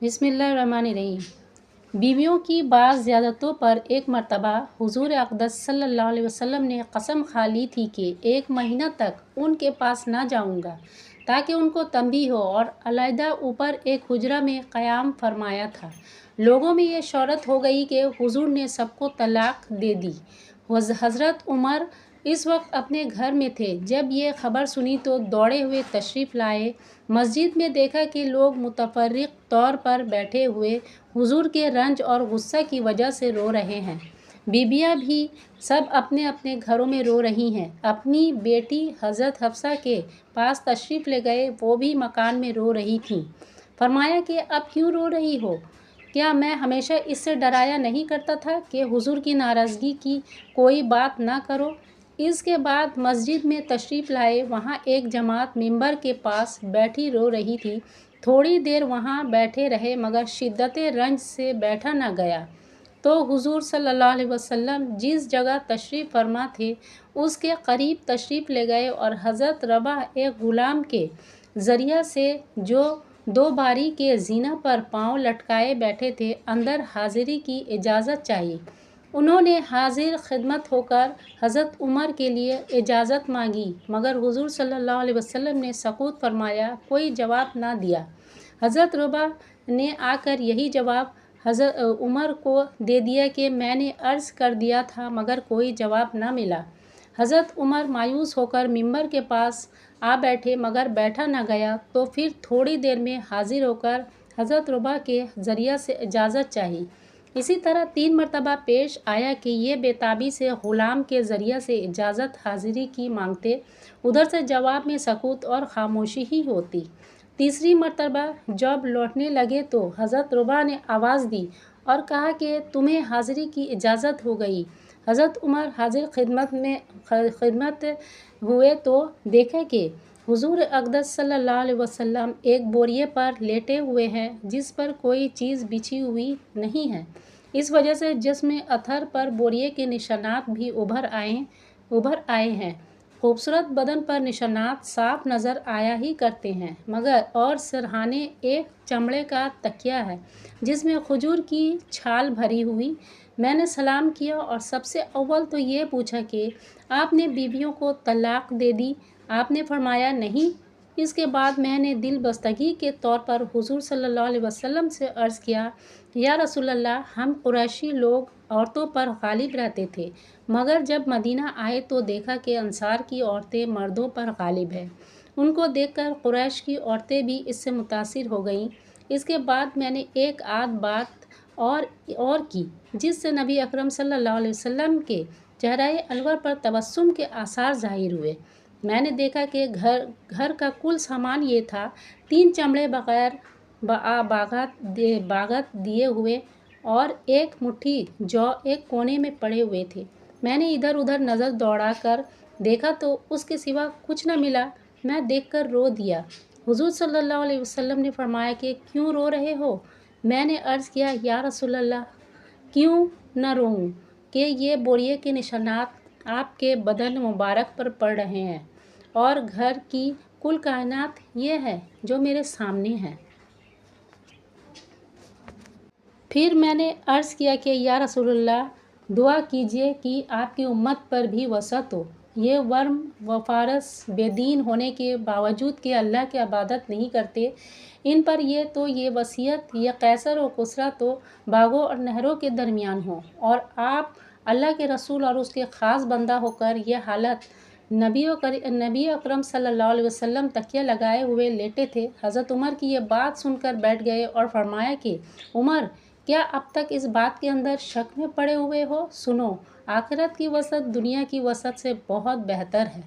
बिस्मिल्लाहिर्रहमानिर्रहीम। बीवियों की बाज़ ज़ियादतों पर एक मरतबा हुज़ूर अक़दस सल्लल्लाहु अलैहि वसल्लम ने कसम खा ली थी कि 1 महीना तक उनके पास ना जाऊंगा ताकि उनको तंबीह हो, और अलहदा ऊपर एक हुजरा में क़याम फरमाया था। लोगों में ये शोहरत हो गई कि हुजूर ने सबको तलाक दे दी। हज़रत उमर इस वक्त अपने घर में थे। जब ये खबर सुनी तो दौड़े हुए तशरीफ़ लाए। मस्जिद में देखा कि लोग मुतफर्रिक़ तौर पर बैठे हुए हुजूर के रंज और गुस्सा की वजह से रो रहे हैं। बीबियाँ भी सब अपने अपने घरों में रो रही हैं। अपनी बेटी हज़रत हफ्सा के पास तशरीफ़ ले गए, वो भी मकान में रो रही थीं। फरमाया कि अब क्यों रो रही हो? क्या मैं हमेशा इससे डराया नहीं करता था कि हुजूर की नाराज़गी की कोई बात ना करो? इसके बाद मस्जिद में तशरीफ़ लाए। वहाँ एक जमात मिंबर के पास बैठी रो रही थी। थोड़ी देर वहाँ बैठे रहे मगर शिद्दत रंज से बैठा न गया तो हुजूर सल्लल्लाहु अलैहि वसल्लम जिस जगह तशरीफ़ फरमा थे उसके करीब तशरीफ़ ले गए और हज़रत रबा एक ग़ुलाम के ज़रिया से जो 2 बारी के ज़ीना पर पाँव लटकाए बैठे थे, अंदर हाज़िरी की इजाज़त चाहिए। उन्होंने हाजिर खिदमत होकर हज़रत उमर के लिए इजाज़त मांगी मगर हुजूर सल्लल्लाहु अलैहि वसल्लम ने सकूत फरमाया, कोई जवाब ना दिया। हज़रत रुबा ने आकर यही जवाब हज़रत उमर को दे दिया कि मैंने अर्ज़ कर दिया था मगर कोई जवाब ना मिला। हज़रत उमर मायूस होकर मिंबर के पास आ बैठे मगर बैठा न गया तो फिर थोड़ी देर में हाजिर होकर हज़रत रुबा के ज़रिया से इजाज़त चाहिए। इसी तरह 3 मरतबा पेश आया कि ये बेताबी से ग़ुलाम के ज़रिया से इजाज़त हाज़िरी की मांगते। उधर से जवाब में सकूत और ख़ामोशी ही होती। तीसरी मरतबा जब लौटने लगे तो हज़रत रुबा ने आवाज़ दी और कहा कि तुम्हें हाज़िरी की इजाज़त हो गई। हज़रत उमर हाजिर खिदमत हुए तो देखा कि हुजूर अक़दस सल्लल्लाहु अलैहि वसल्लम एक बोरिए पर लेटे हुए हैं जिस पर कोई चीज़ बिछी हुई नहीं है। इस वजह से जिस्म अथर पर बोरिए के निशानात भी उभर आए हैं। खूबसूरत बदन पर निशानात साफ नज़र आया ही करते हैं मगर और सिरहाने एक चमड़े का तकिया है जिसमें खजूर की छाल भरी हुई। मैंने सलाम किया और सबसे अव्वल तो ये पूछा कि आपने बीवियों को तलाक दे दी? आपने फरमाया नहीं। इसके बाद मैंने दिल बस्तगी के तौर पर हुजूर सल्लल्लाहु अलैहि वसल्लम से अर्ज़ किया, या रसूलल्लाह, हम कुरैशी लोग औरतों पर गालिब रहते थे मगर जब मदीना आए तो देखा कि अंसार की औरतें मर्दों पर गालिब हैं। उनको देखकर कुरैश की औरतें भी इससे मुतासिर हो गईं। इसके बाद मैंने एक आध बात और की जिससे नबी अकरम सल्लल्लाहु अलैहि वसल्लम के चेहरे अनवर पर तबस्सुम के आसार ज़ाहिर हुए। मैंने देखा कि घर का कुल सामान ये था, 3 चमड़े बग़ैर बागत दिए हुए और एक मुट्ठी जौ एक कोने में पड़े हुए थे। मैंने इधर उधर नज़र दौड़ाकर देखा तो उसके सिवा कुछ न मिला। मैं देखकर रो दिया। हुजूर सल्लल्लाहु अलैहि वसल्लम ने फरमाया कि क्यों रो रहे हो? मैंने अर्ज़ किया, या रसूलल्लाह, क्यों न रोऊं कि ये बोरिए के निशानात आपके बदन मुबारक पर पड़ रहे हैं और घर की कुल कायनात ये है जो मेरे सामने है। फिर मैंने अर्ज़ किया कि या रसूलल्लाह, दुआ कीजिए कि आपकी उम्मत पर भी वसअत हो। ये वर्म व फारस बेदीन होने के बावजूद कि अल्लाह की इबादत नहीं करते, इन पर ये वसीयत ये कैसर और कुसरा तो बागों और नहरों के दरमियान हो और आप अल्लाह के रसूल और उसके ख़ास बंदा होकर यह हालत नबी अकरम सल्लल्लाहु अलैहि वसल्लम तकिया लगाए हुए लेटे थे। हज़रत उमर की ये बात सुनकर बैठ गए और फरमाया कि उमर, क्या अब तक इस बात के अंदर शक में पड़े हुए हो? सुनो, आखिरत की वसअत दुनिया की वसअत से बहुत बेहतर है।